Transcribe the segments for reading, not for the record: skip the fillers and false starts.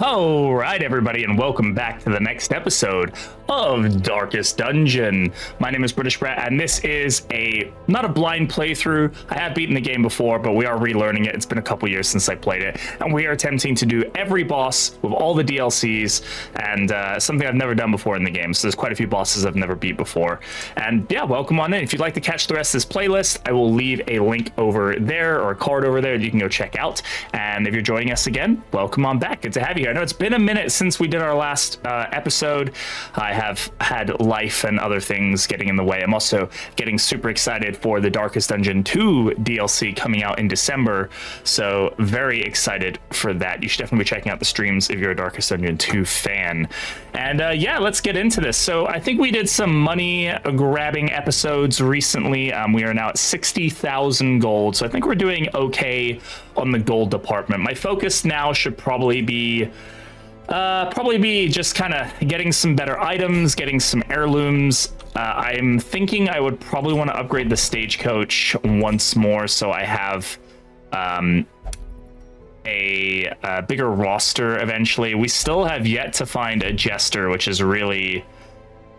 All right, everybody, and welcome back to the next episode of Darkest Dungeon. My name is British Brat, and this is not a blind playthrough. I have beaten the game before, but we are relearning it. It's been a couple years since I played it, and we are attempting to do every boss with all the DLCs, and something I've never done before in the game. So there's quite a few bosses I've never beat before. And yeah, welcome on in. If you'd like to catch the rest of this playlist, I will leave a link over there or a card over there that you can go check out. And if you're joining us again, welcome on back. Good to have you here. I know it's been a minute since we did our last episode. I have had life and other things getting in the way. I'm also getting super excited for the Darkest Dungeon 2 DLC coming out in December. So very excited for that. You should definitely be checking out the streams if you're a Darkest Dungeon 2 fan. And yeah, let's get into this. So I think we did some money grabbing episodes recently. We are now at 60,000 gold. So I think we're doing okay on the gold department. My focus now should probably be just kind of getting some better items, getting some heirlooms. I'm thinking I would probably want to upgrade the stagecoach once more, so I have a bigger roster eventually. We still have yet to find a jester, which is really,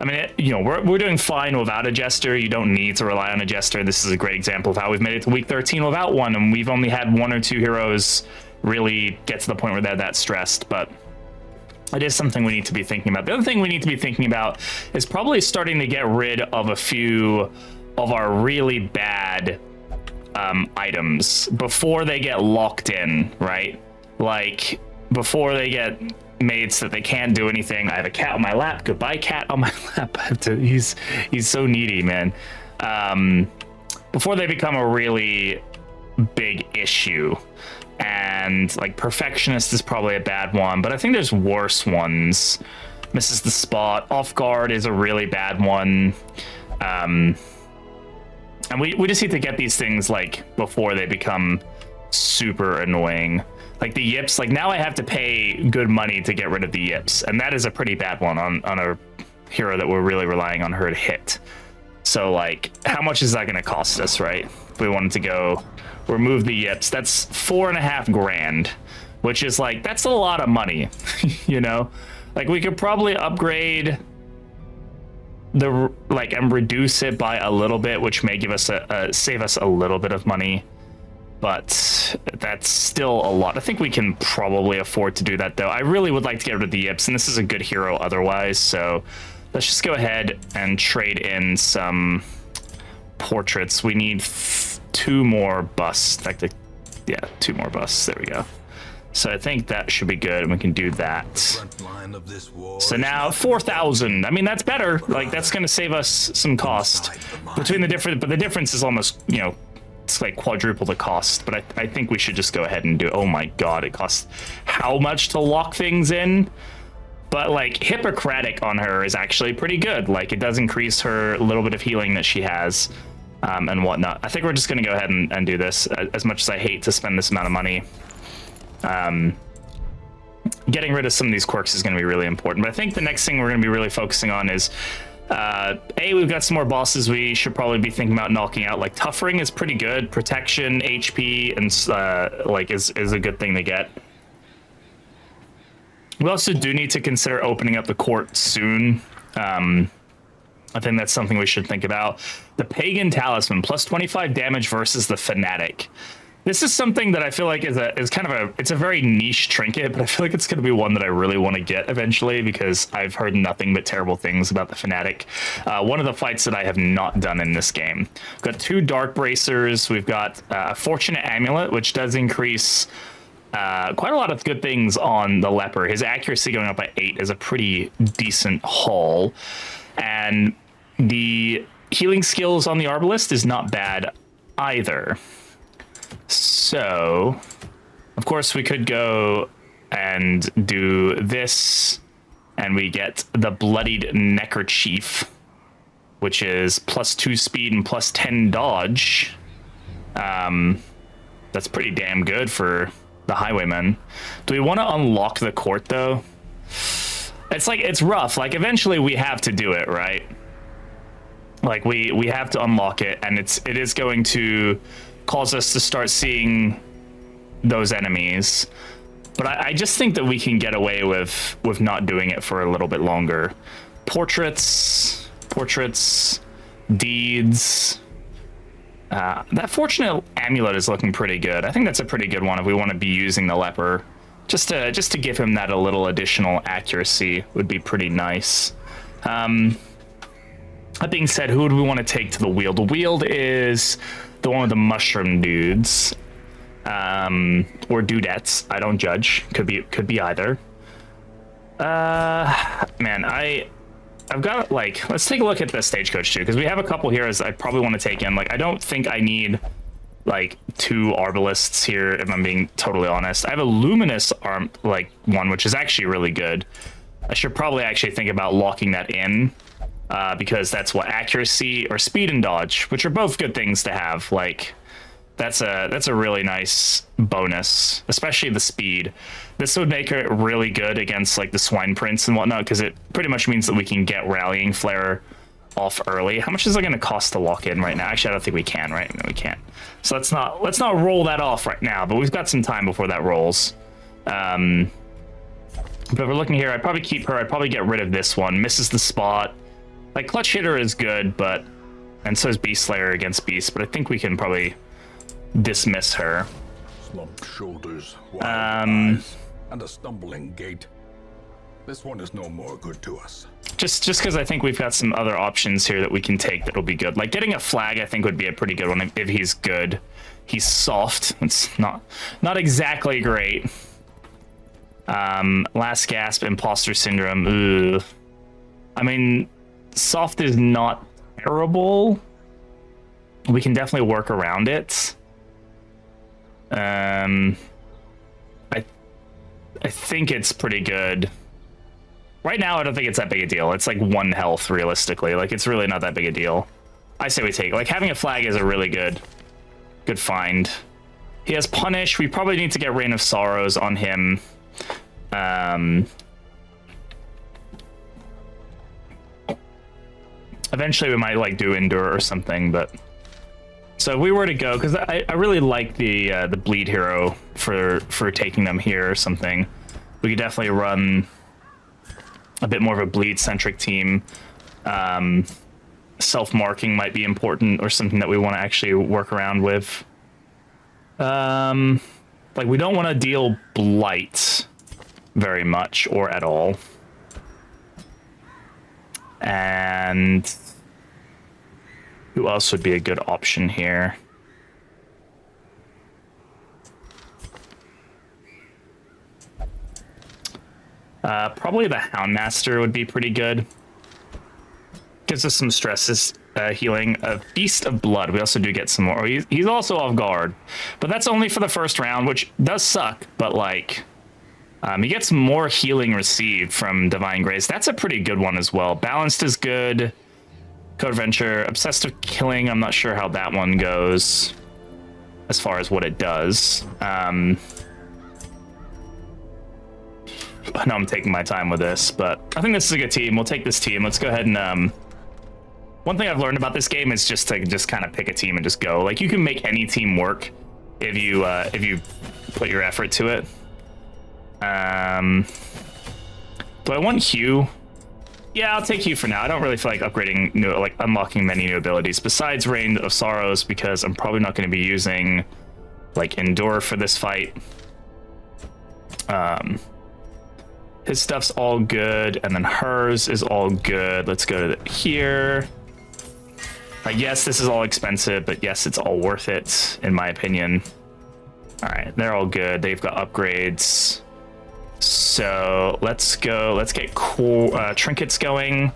I mean, we're doing fine without a jester. You don't need to rely on a jester. This is a great example of how we've made it to week 13 without one, and we've only had one or two heroes really get to the point where they're that stressed, but it is something we need to be thinking about. The other thing we need to be thinking about is probably starting to get rid of a few of our really bad items before they get locked in, right? Like, before they get made so that they can't do anything. I have a cat on my lap. Goodbye, cat on my lap. I have to, he's so needy, man. Before they become a really big issue. And like perfectionist is probably a bad one, but I think there's worse ones. Misses the spot. Off guard is a really bad one. And we just need to get these things like before they become super annoying. Like the yips, like now I have to pay good money to get rid of the yips, and that is a pretty bad one on a hero that we're really relying on her to hit. So like, how much is that going to cost us, right? If we wanted to go remove the yips, that's 4.5 grand, which is like, that's a lot of money. You know, like we could probably upgrade the and reduce it by a little bit, which may give us save us a little bit of money, but that's still a lot. I think we can probably afford to do that though. I really would like to get rid of the yips, and this is a good hero otherwise, so let's just go ahead and trade in some portraits. We need two more busts. Yeah, two more busts. There we go. So I think that should be good, and we can do that. So now 4,000. I mean, that's better. Like, that's going to save us some cost between the different, but the difference is almost, it's like quadruple the cost. But I think we should just go ahead and do it. Oh my god, it costs how much to lock things in? But like, Hippocratic on her is actually pretty good. Like, it does increase her little bit of healing that she has. And whatnot. I think we're just going to go ahead and do this, as much as I hate to spend this amount of money. Getting rid of some of these quirks is going to be really important. But I think the next thing we're going to be really focusing on is, we've got some more bosses we should probably be thinking about knocking out. Like, Tuffering is pretty good. Protection, HP, and is a good thing to get. We also do need to consider opening up the court soon. I think that's something we should think about. The Pagan Talisman, plus 25 damage versus the Fanatic. This is something that I feel like is kind of it's a very niche trinket, but I feel like it's going to be one that I really want to get eventually, because I've heard nothing but terrible things about the Fanatic. One of the fights that I have not done in this game. We've got 2 Dark Bracers. We've got a Fortunate Amulet, which does increase quite a lot of good things on the Leper. His accuracy going up by 8 is a pretty decent haul. And the healing skills on the Arbalist is not bad either. So, of course, we could go and do this, and we get the Bloodied Neckerchief, which is plus 2 speed and plus 10 dodge. That's pretty damn good for the Highwayman. Do we want to unlock the court, though? It's rough. Like, eventually we have to do it, right? Like, we have to unlock it, and it is going to cause us to start seeing those enemies. But I just think that we can get away with not doing it for a little bit longer. Portraits, deeds. That fortunate amulet is looking pretty good. I think that's a pretty good one if we want to be using the leper. Just to give him that a little additional accuracy would be pretty nice. That being said, who do we want to take to the Weald? The Weald is the one with the mushroom dudes. Or dudettes. I don't judge. Could be either. Man, I've got, like, let's take a look at the stagecoach too, because we have a couple here as I probably want to take in. Like, I don't think I need like 2 arbalists here, if I'm being totally honest. I have a luminous arm, like, one, which is actually really good. I should probably actually think about locking that in, because that's what accuracy or speed and dodge, which are both good things to have. Like, that's a really nice bonus, especially the speed. This would make it really good against like the swine prince and whatnot, because it pretty much means that we can get rallying flare off early. How much is it going to cost to lock in right now? Actually, I don't think we can, right? No, we can't. So let's not roll that off right now, but we've got some time before that rolls. But if we're looking here, I'd probably keep her. I'd probably get rid of this one. Misses the spot. Like, clutch hitter is good, and so is beast slayer against beast, but I think we can probably dismiss her. Slumped shoulders, wild eyes, and a stumbling gait. This one is no more good to us. Just because I think we've got some other options here that we can take that'll be good. Like, getting a flag, I think, would be a pretty good one if he's good. He's soft. It's not exactly great. Last gasp, imposter syndrome. Ugh. I mean, soft is not terrible. We can definitely work around it. I think it's pretty good. Right now, I don't think it's that big a deal. It's like 1 health, realistically. Like, it's really not that big a deal. I say we take it. Like, having a flag is a really good find. He has punish. We probably need to get Rain of Sorrows on him. Eventually, we might like do endure or something, but. So if we were to go, because I really like the bleed hero for taking them here or something, we could definitely run a bit more of a bleed centric team. Self-marking might be important or something that we want to actually work around with. Like, we don't want to deal blight very much or at all. And who else would be a good option here? Probably the Houndmaster would be pretty good. Gives us some stresses, healing. A Beast of Blood. We also do get some more. He's also off guard, but that's only for the first round, which does suck. But like, he gets more healing received from Divine Grace. That's a pretty good one as well. Balanced is good. Code Adventure, Obsessive Killing, I'm not sure how that one goes as far as what it does. I know I'm taking my time with this, but I think this is a good team. We'll take this team. Let's go ahead and... One thing I've learned about this game is just to kind of pick a team and just go. Like, you can make any team work if you put your effort to it. Do I want Hugh? Yeah, I'll take Hugh for now. I don't really feel like upgrading, unlocking many new abilities besides Rain of Sorrows, because I'm probably not going to be using, like, Endure for this fight. His stuff's all good, and then hers is all good. Let's go to here. Yes, this is all expensive, but yes, it's all worth it, in my opinion. All right, they're all good. They've got upgrades. So let's go. Let's get cool trinkets going.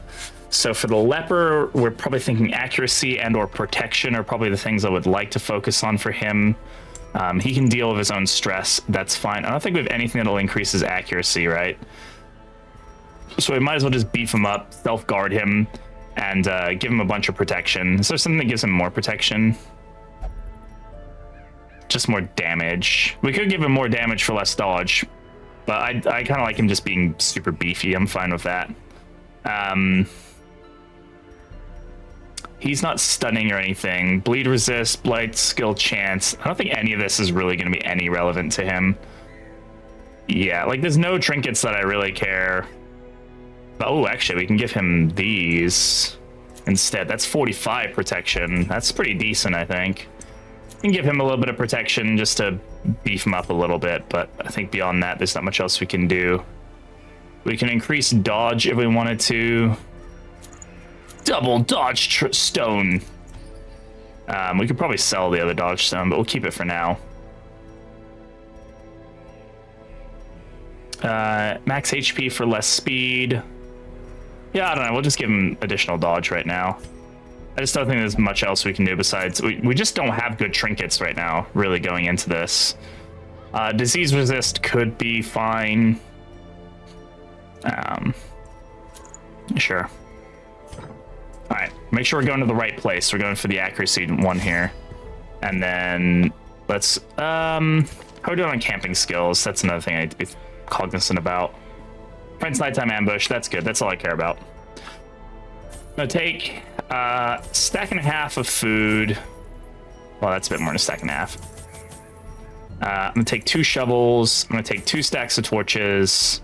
So for the leper, we're probably thinking accuracy and or protection are probably the things I would like to focus on for him. He can deal with his own stress. That's fine. I don't think we have anything that'll increase his accuracy, right? So we might as well just beef him up, self-guard him, and give him a bunch of protection. Is there something that gives him more protection? Just more damage. We could give him more damage for less dodge, but I kind of like him just being super beefy. I'm fine with that. He's not stunning or anything. Bleed resist, blight, skill, chance. I don't think any of this is really going to be any relevant to him. Yeah, like there's no trinkets that I really care. Oh, actually, we can give him these instead. That's 45 protection. That's pretty decent, I think. We can give him a little bit of protection just to beef him up a little bit, but I think beyond that, there's not much else we can do. We can increase dodge if we wanted to. Double dodge stone. We could probably sell the other dodge stone, but we'll keep it for now. Max HP for less speed. Yeah, I don't know. We'll just give him additional dodge right now. I just don't think there's much else we can do besides... We just don't have good trinkets right now, really, going into this. Disease resist could be fine. Sure. Alright, make sure we're going to the right place. We're going for the accuracy one here. And then let's... how are we doing on camping skills? That's another thing I need to be cognizant about. Friend's nighttime ambush, that's good. That's all I care about. I'm gonna take stack and a half of food. Well, that's a bit more than a stack and a half. I'm gonna take 2 shovels. I'm gonna take 2 stacks of torches.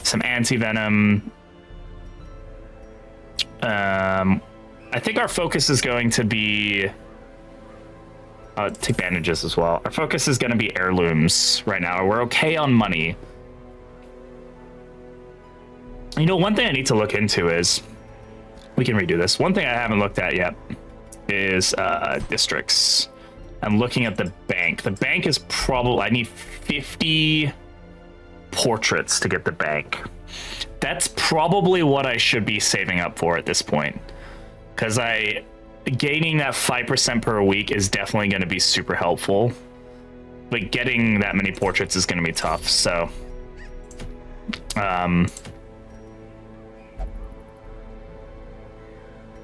Some anti-venom. I think our focus is going to be... take bandages as well. Our focus is going to be heirlooms right now. We're okay on money. You know, one thing I need to look into is... We can redo this. One thing I haven't looked at yet is districts. I'm looking at the bank. The bank is probably... I need 50 portraits to get the bank. That's probably what I should be saving up for at this point. Because gaining that 5% per week is definitely going to be super helpful. But getting that many portraits is going to be tough, so...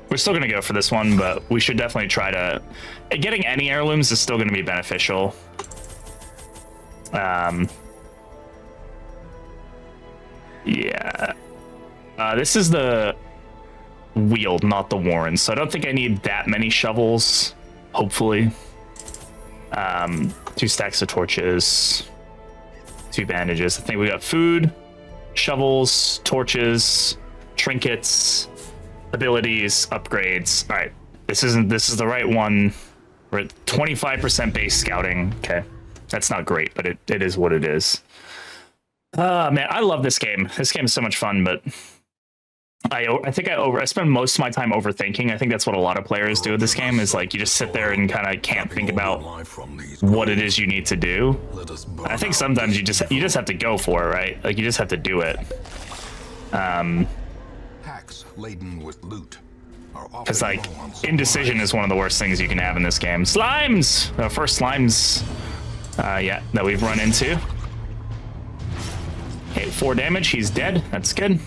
we're still going to go for this one, but we should definitely try to... Getting any heirlooms is still going to be beneficial. Yeah. This is the Weald, not the Warren, so I don't think I need that many shovels, hopefully. 2 stacks of torches, 2 bandages. I think we got food, shovels, torches, trinkets, abilities, upgrades. All right, this is the right one. We're at 25% base scouting. Okay, that's not great, but it is what it is. Man, I love this game. This game is so much fun, but I think I spend most of my time overthinking. I think that's what a lot of players do with this game, is like you just sit there and kind of can't think about what it is you need to do. I think sometimes you just have to go for it, right? Like you just have to do it. Hacks laden with loot. Because like indecision is one of the worst things you can have in this game. Slimes! Our first slimes, yeah, that we've run into. Okay, 4 damage. He's dead. That's good.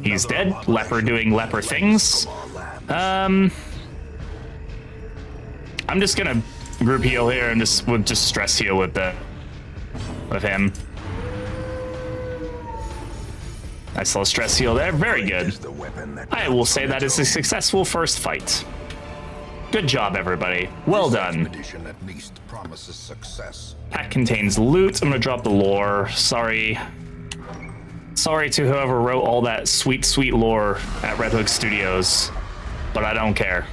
He's dead. Leper doing leper things. I'm just gonna group heal here and just stress heal with him. Nice little stress heal there. Very good. I will say that is a successful first fight. Good job, everybody. Well done. Pack contains loot. I'm gonna drop the lore. Sorry to whoever wrote all that sweet lore at Red Hook Studios, but I don't care.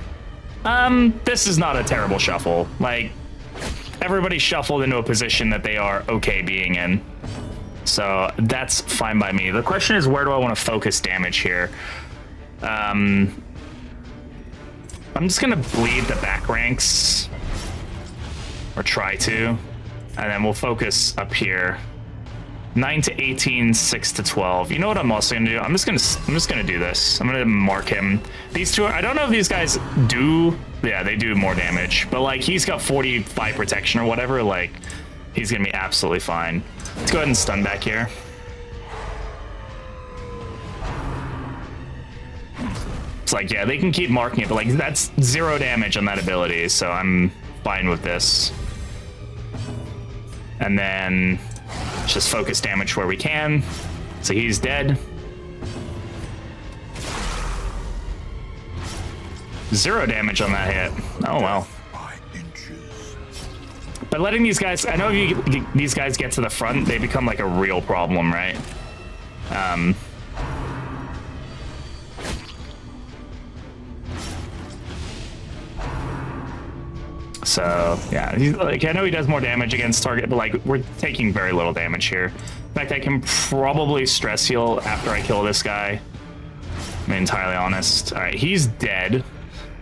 This is not a terrible shuffle. Like, everybody shuffled into a position that they are okay being in, so that's fine by me. The question is, where do I want to focus damage here? I'm just gonna bleed the back ranks, or try to, and then we'll focus up here. 9 to 18, 6 to 12. You know what I'm also gonna do? I'm just gonna do this. I'm gonna mark him. These two, I don't know if these guys do. Yeah, they do more damage, but like he's got 45 protection or whatever. Like he's gonna be absolutely fine. Let's go ahead and stun back here. It's like, yeah, they can keep marking it, but like that's 0 damage on that ability, so I'm fine with this. And then just focus damage where we can. So he's dead. 0 damage on that hit. Oh well. But letting these guys, I know if these guys get to the front, they become like a real problem, right? So yeah, like I know he does more damage against target, but like we're taking very little damage here. In fact, I can probably stress heal after I kill this guy. I'm entirely honest. All right, he's dead.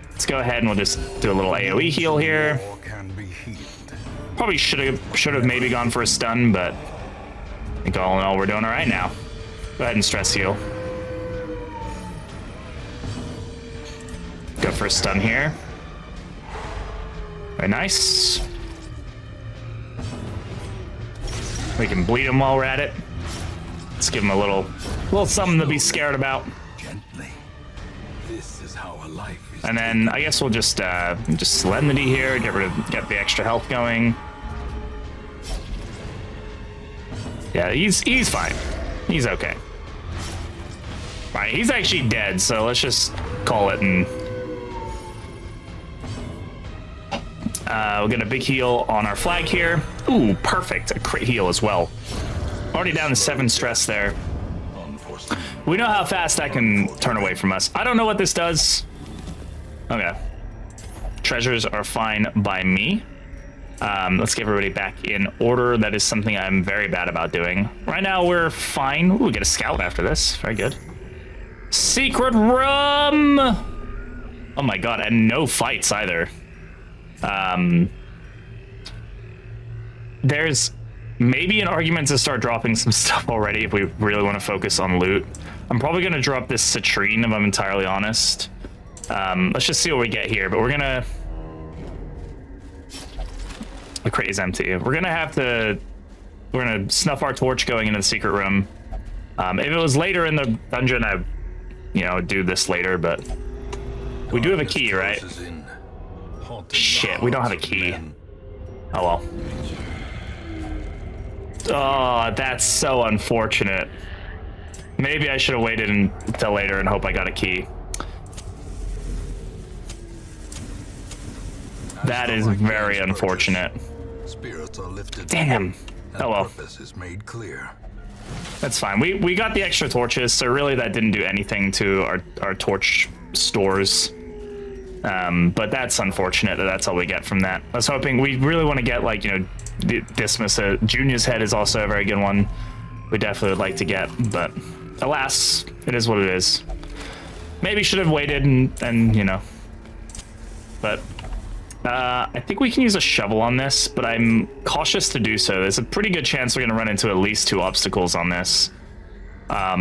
Let's go ahead and we'll just do a little AoE heal here. Probably should have maybe gone for a stun, but I think all in all we're doing all right now. Go ahead and stress heal. Go for a stun here. Very nice. We can bleed him while we're at it. Let's give him a little something to be scared about. Gently. This is how a life is. And then I guess we'll just solemnity here, get the extra health going. Yeah, he's fine. He's okay. Right, he's actually dead, so let's just call it and we'll get a big heal on our flag here. Ooh, perfect. A crit heal as well. Already down to 7 stress there. We know how fast that can turn away from us. I don't know what this does. Okay. Treasures are fine by me. Let's get everybody back in order. That is something I'm very bad about doing. Right now, we're fine. Ooh, we get a scout after this. Very good. Secret room! Oh my god, and no fights either. There's maybe an argument to start dropping some stuff already if we really want to focus on loot. I'm probably going to drop this citrine if I'm entirely honest. Let's just see what we get here, but we're going to... The crate is empty. We're going to have to... We're going to snuff our torch going into the secret room. If it was later in the dungeon, I'd, do this later, but... We do have a key, right? Shit, we don't have a key. Oh well. Oh, that's so unfortunate. Maybe I should have waited until later and hope I got a key. That is very unfortunate. Damn. Oh well. That's fine. We got the extra torches, so really that didn't do anything to our torch stores. But that's unfortunate that that's all we get from that. I was hoping we really want to get Dismas. Junior's head is also a very good one. We definitely would like to get, but alas, it is what it is. Maybe should have waited and but I think we can use a shovel on this, but I'm cautious to do so. There's a pretty good chance we're going to run into at least 2 obstacles on this. I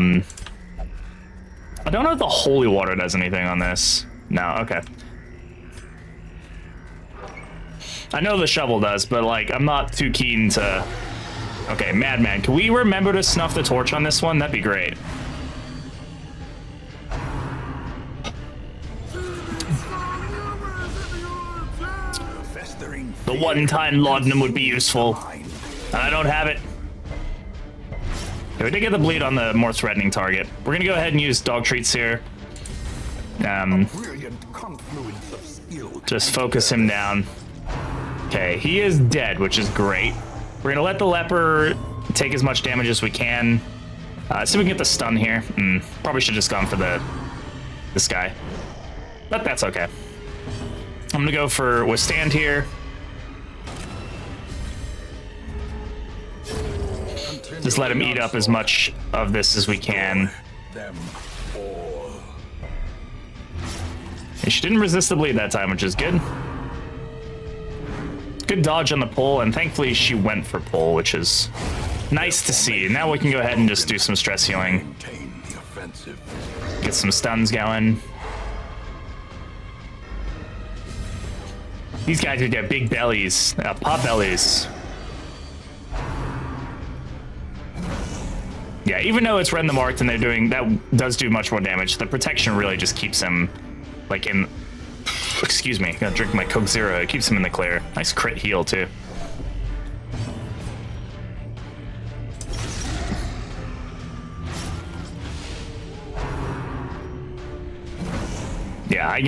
don't know if the holy water does anything on this. No, okay. I know the shovel does, but I'm not too keen to... Okay, Madman, can we remember to snuff the torch on this one? That'd be great. The one-time laudanum would be useful. I don't have it. Okay, we did get the bleed on the more threatening target. We're gonna go ahead and use dog treats here. Just focus him down. Okay, he is dead, which is great. We're gonna let the leper take as much damage as we can. See if we can get the stun here. Probably should have just gone for this guy, but that's okay. I'm gonna go for withstand here. Just let him eat up as much of this as we can. She didn't resist the bleed that time, which is good. Good dodge on the pull, and thankfully she went for pull, which is nice to see. Now we can go ahead and just do some stress healing. Get some stuns going. These guys would get big bellies, pop bellies. Yeah, even though it's rend the marked and they're doing, that does do much more damage. The protection really just keeps him in, excuse me, gotta drink my Coke Zero. It keeps him in the clear. Nice crit heal too. Yeah,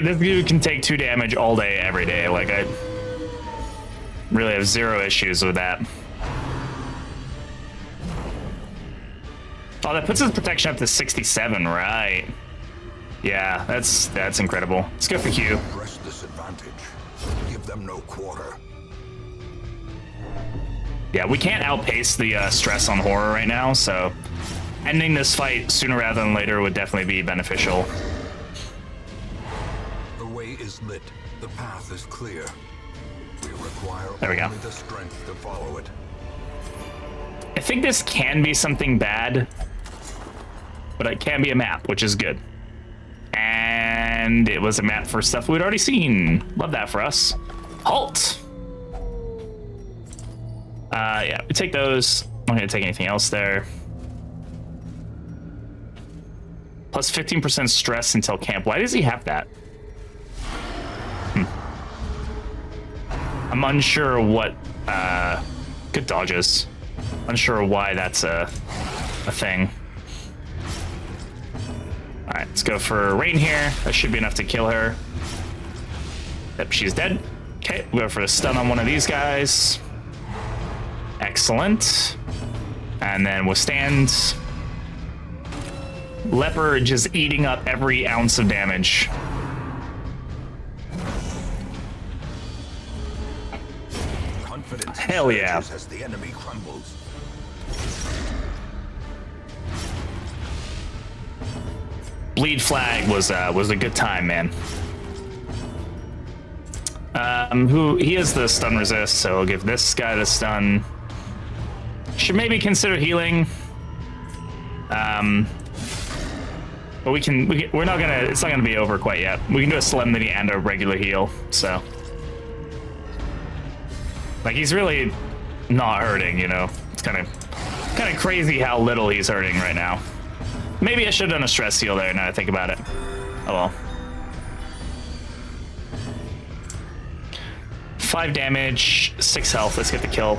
this dude can take 2 damage all day, every day. Really have zero issues with that. Oh, that puts his protection up to 67, right? Yeah, that's incredible. Let's go for Q. Press this advantage. Give them no quarter. Yeah, we can't outpace the stress on horror right now, so ending this fight sooner rather than later would definitely be beneficial. The way is lit. The path is clear. We require There we go. only the strength to follow it. I think this can be something bad, but it can be a map, which is good. And it was a map for stuff we'd already seen. Love that for us. Halt! Yeah, we take those. I'm not gonna take anything else there. Plus 15% stress until camp. Why does he have that? I'm unsure what, good dodges. Unsure why that's a thing. All right, let's go for rain here. That should be enough to kill her. Yep, she's dead. Okay, we'll go for a stun on one of these guys. Excellent. And then withstand. Leper just eating up every ounce of damage. Confidence Hell yeah. surges as the enemy crumbles. Bleed flag was a good time, man. He has the stun resist, so I'll give this guy the stun. Should maybe consider healing. But we're not gonna. It's not gonna be over quite yet. We can do a solemnity and a regular heal. So, like, he's really not hurting. You know, it's kind of crazy how little he's hurting right now. Maybe I should have done a stress heal there. Now that I think about it. Oh well. 5 damage, 6 health. Let's get the kill.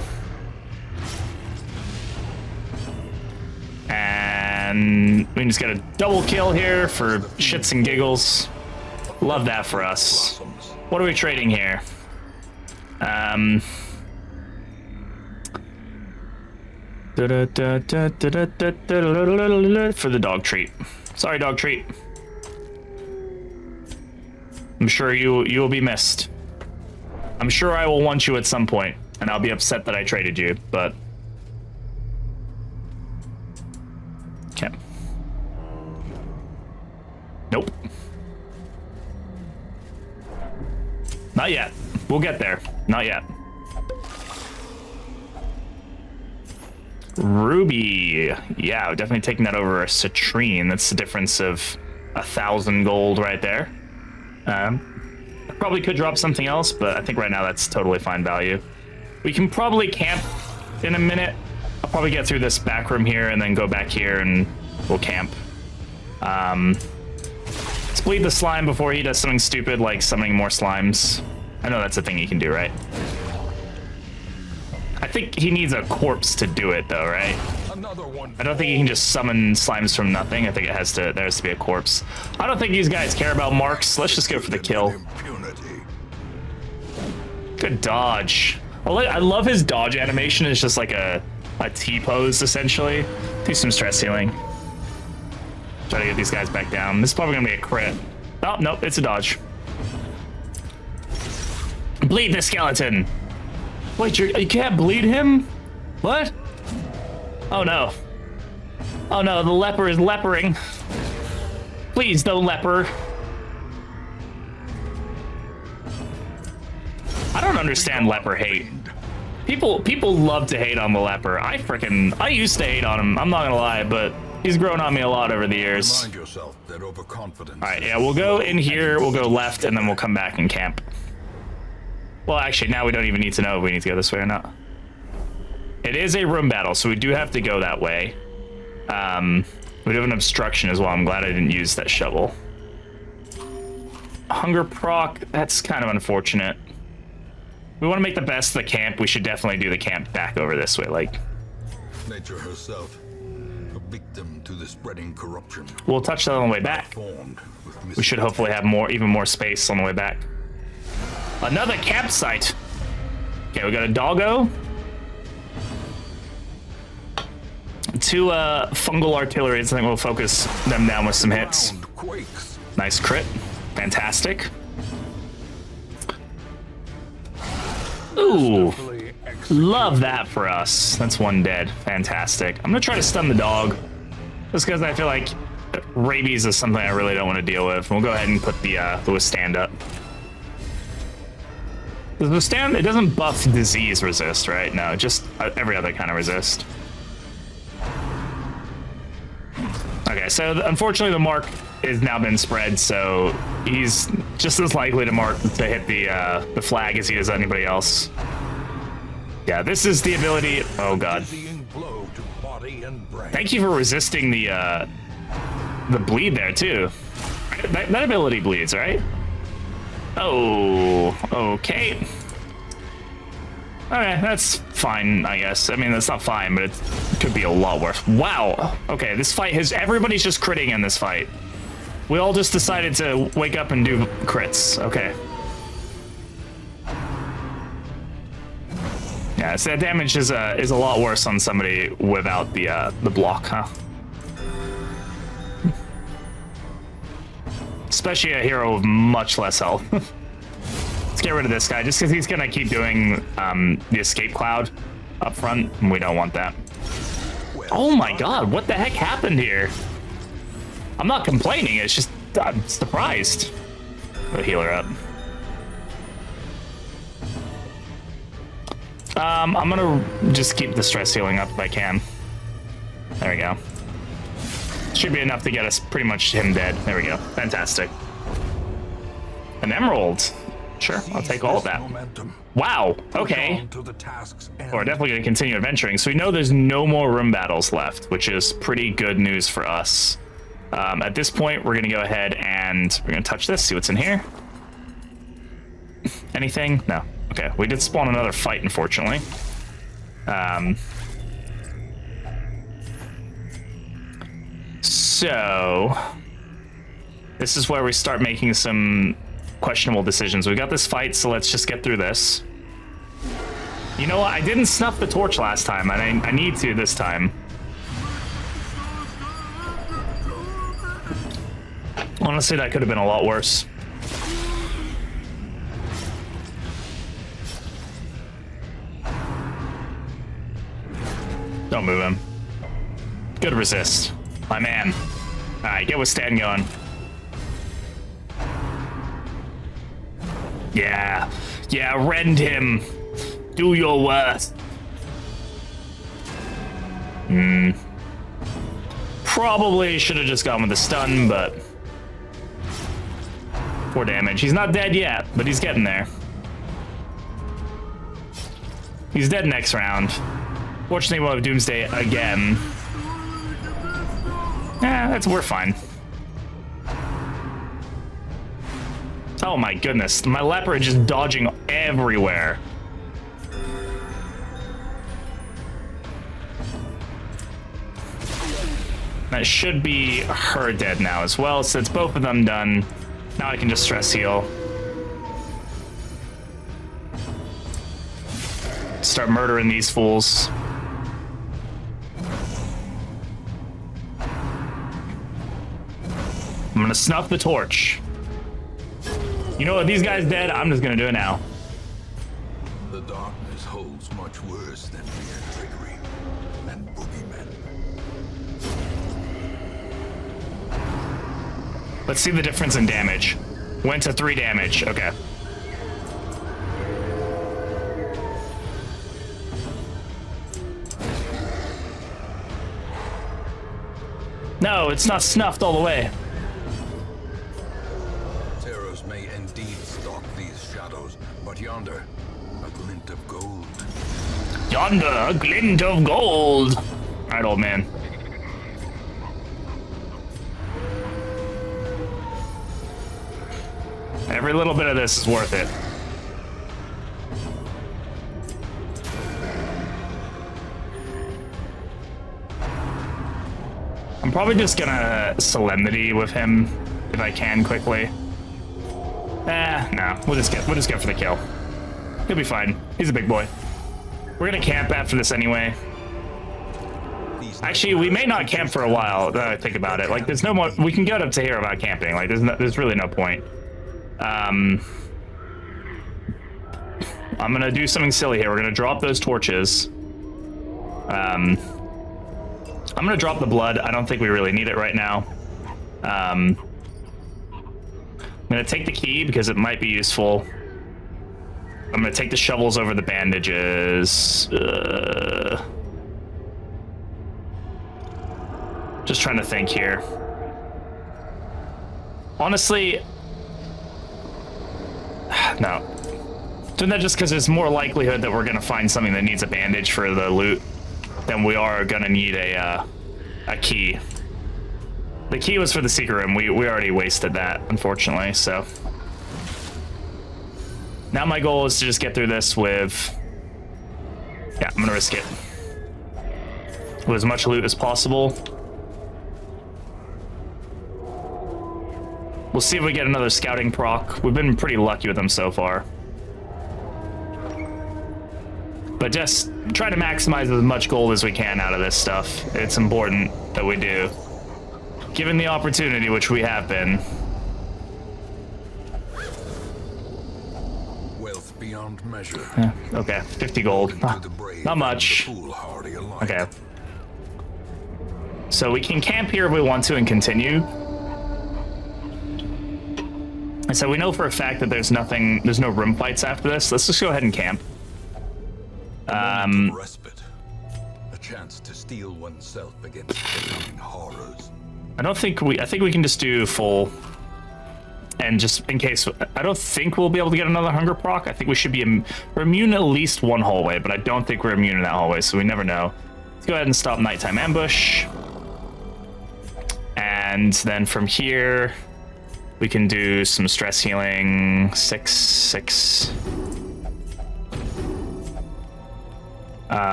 And we just got a double kill here for shits and giggles. Love that for us. What are we trading here? For the dog treat. Sorry, dog treat. I'm sure you will be missed. I'm sure I will want you at some point, and I'll be upset that I traded you, but... Okay. Nope. Not yet. We'll get there. Not yet. Ruby. Yeah, definitely taking that over a citrine. That's the difference of 1,000 gold right there. Probably could drop something else, but I think right now that's totally fine value. We can probably camp in a minute. I'll probably get through this back room here and then go back here and we'll camp. Let's bleed the slime before he does something stupid like summoning more slimes. I know that's a thing he can do, right? I think he needs a corpse to do it though, right? I don't think he can just summon slimes from nothing. I think there has to be a corpse. I don't think these guys care about marks. Let's just go for the kill. Good dodge. I love his dodge animation. It's just like a T-pose, essentially. Do some stress healing. Try to get these guys back down. This is probably gonna be a crit. Oh, nope, it's a dodge. Bleed the skeleton. Wait, you can't bleed him? What? Oh no. Oh no, the leper is lepering. Please, no leper. I don't understand leper hate. People love to hate on the leper. I used to hate on him. I'm not gonna lie, but he's grown on me a lot over the years. Remind yourself that overconfidence. All right, yeah, we'll go in here. We'll go left, and then we'll come back and camp. Well, actually, now we don't even need to know if we need to go this way or not. It is a room battle, so we do have to go that way. We do have an obstruction as well. I'm glad I didn't use that shovel. Hunger proc, that's kind of unfortunate. We want to make the best of the camp. We should definitely do the camp back over this way. Like, Nature herself, a victim to the spreading corruption. We'll touch that on the way back. We should hopefully have even more space on the way back. Another campsite. Okay, we got a doggo. 2 fungal artilleries. I think we'll focus them down with some hits. Nice crit. Fantastic. Ooh. Love that for us. That's 1 dead. Fantastic. I'm gonna try to stun the dog. Just because I feel like rabies is something I really don't want to deal with. We'll go ahead and put the withstand up. The withstand, it doesn't buff disease resist, right? No, just every other kind of resist. Okay, so unfortunately the mark has now been spread, so he's just as likely to hit the flag as he is anybody else. Yeah, this is the ability. Oh god. Thank you for resisting the bleed there too. That ability bleeds, right? Oh, okay. Okay, that's fine, I guess. I mean, that's not fine, but it could be a lot worse. Wow. Okay, this fight everybody's just critting in this fight. We all just decided to wake up and do crits. Okay. Yeah, so that damage is a lot worse on somebody without the block, huh? Especially a hero with much less health. Let's get rid of this guy, just because he's gonna keep doing the escape cloud up front, and we don't want that. Oh my god, what the heck happened here? I'm not complaining, it's just I'm surprised. Put a healer up. I'm gonna just keep the stress healing up if I can. There we go. Should be enough to get us pretty much him dead. There we go. Fantastic. An emerald. Sure, I'll take all of that. Wow, okay. We're definitely going to continue adventuring. So we know there's no more room battles left, which is pretty good news for us. At this point, we're going to go ahead and we're going to touch this, see what's in here. Anything? No. Okay, we did spawn another fight, unfortunately. So this is where we start making some questionable decisions. We got this fight, so let's just get through this. You know what? I didn't snuff the torch last time, and I need to this time. Honestly, that could have been a lot worse. Don't move him. Good resist. My man. Alright, get withstand going. Yeah. Yeah, rend him. Do your worst. Probably should have just gone with the stun, but 4 damage. He's not dead yet, but he's getting there. He's dead next round. Fortunately, we'll have Doomsday again. Yeah, we're fine. Oh my goodness, my Leper is just dodging everywhere. That should be her dead now as well, so it's both of them done. Now I can just stress heal. Start murdering these fools. I'm gonna snuff the torch. You know what? These guys dead. I'm just gonna do it now. The darkness holds much worse than mere trickery and boogeymen. Let's see the difference in damage. Went to 3 damage. Okay. No, it's not snuffed all the way. Terrors may indeed stalk these shadows, but yonder, a glint of gold. Yonder, a glint of gold. All right, old man. Every little bit of this is worth it. I'm probably just gonna Solemnity with him if I can quickly. No, we'll just get for the kill. He'll be fine. He's a big boy. We're gonna camp after this anyway. Actually, we may not camp for a while. Now I think about it. Like, there's no more. We can get up to here without camping. Like, there's really no point. I'm gonna do something silly here. We're gonna drop those torches. I'm gonna drop the blood. I don't think we really need it right now. I'm gonna take the key because it might be useful. I'm gonna take the shovels over the bandages. Just trying to think here. Honestly, no. Doing that just because there's more likelihood that we're gonna find something that needs a bandage for the loot than we are gonna need a key. The key was for the secret room. We already wasted that, unfortunately, so. Now my goal is to just get through this with, yeah, I'm gonna risk it. With as much loot as possible. We'll see if we get another scouting proc. We've been pretty lucky with them so far. But just try to maximize as much gold as we can out of this stuff. It's important that we do. Given the opportunity, which we have been. Wealth beyond measure. Yeah, okay, 50 gold. Not much. Okay. So we can camp here if we want to and continue. And so we know for a fact that there's no room fights after this. Let's just go ahead and camp. Respite. A chance to steel oneself against the coming horrors. I think we can just do full. And just in case, I don't think we'll be able to get another hunger proc. I think we should be we're immune at least one hallway, but I don't think we're immune in that hallway, so we never know. Let's go ahead and stop nighttime ambush. And then from here, we can do some stress healing. 6.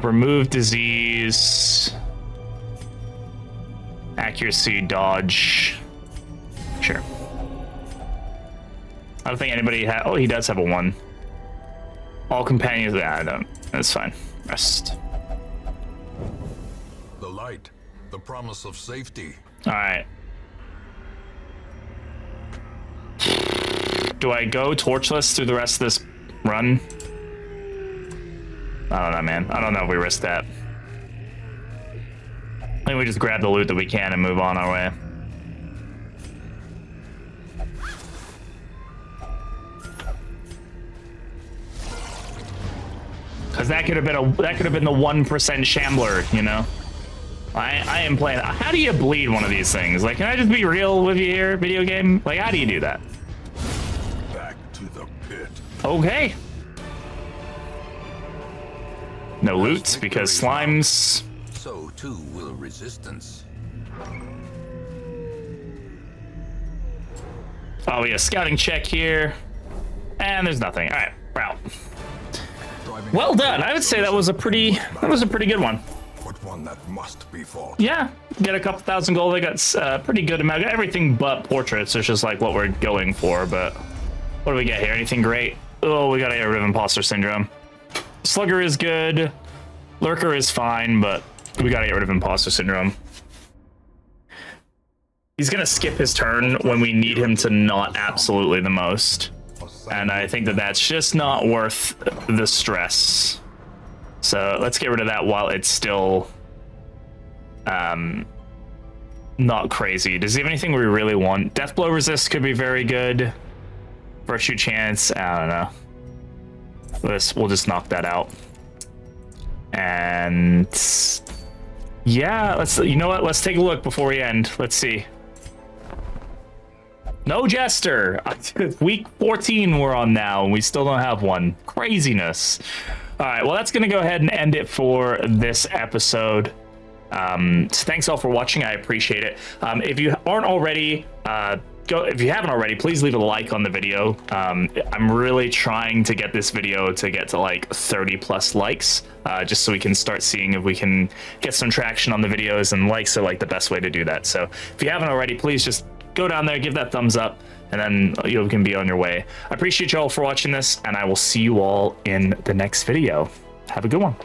Remove disease. Accuracy, dodge. Sure. I don't think anybody oh, he does have a 1. All companions, yeah, I don't. That's fine. Rest. The light, the promise of safety. All right. Do I go torchless through the rest of this run? I don't know, man. I don't know if we risk that. I think we just grab the loot that we can and move on our way. Because that could have been the 1% shambler, you know. I am playing. How do you bleed one of these things? Like, can I just be real with you here, video game? Like, how do you do that? Back to the pit. Okay. No loot because slimes. So too will resistance. Oh, yeah, scouting check here. And there's nothing. All right, we're out. Well done. I would say that was a pretty good one. But one that must be fought. Yeah, get a couple thousand gold. They got pretty good amount. Everything but portraits. It's just like what we're going for. But what do we get here? Anything great? Oh, we got to get rid of imposter syndrome. Slugger is good. Lurker is fine, but we got to get rid of imposter syndrome. He's gonna skip his turn when we need him to not absolutely the most. And I think that that's just not worth the stress. So let's get rid of that while it's still not crazy. Does he have anything we really want? Death blow resist could be very good. First shoot chance, I don't know. We'll just knock that out. And yeah, you know what? Let's take a look before we end. Let's see. No Jester. Week 14 we're on now, and we still don't have one. Craziness. All right, well, that's going to go ahead and end it for this episode. So thanks all for watching. I appreciate it. If you aren't already, if you haven't already, please leave a like on the video. I'm really trying to get this video to get to like 30 plus likes, just so we can start seeing if we can get some traction on the videos, and likes are like the best way to do that. So if you haven't already, please just go down there, give that thumbs up, and then you can be on your way. I appreciate you all for watching this, and I will see you all in the next video. Have a good one.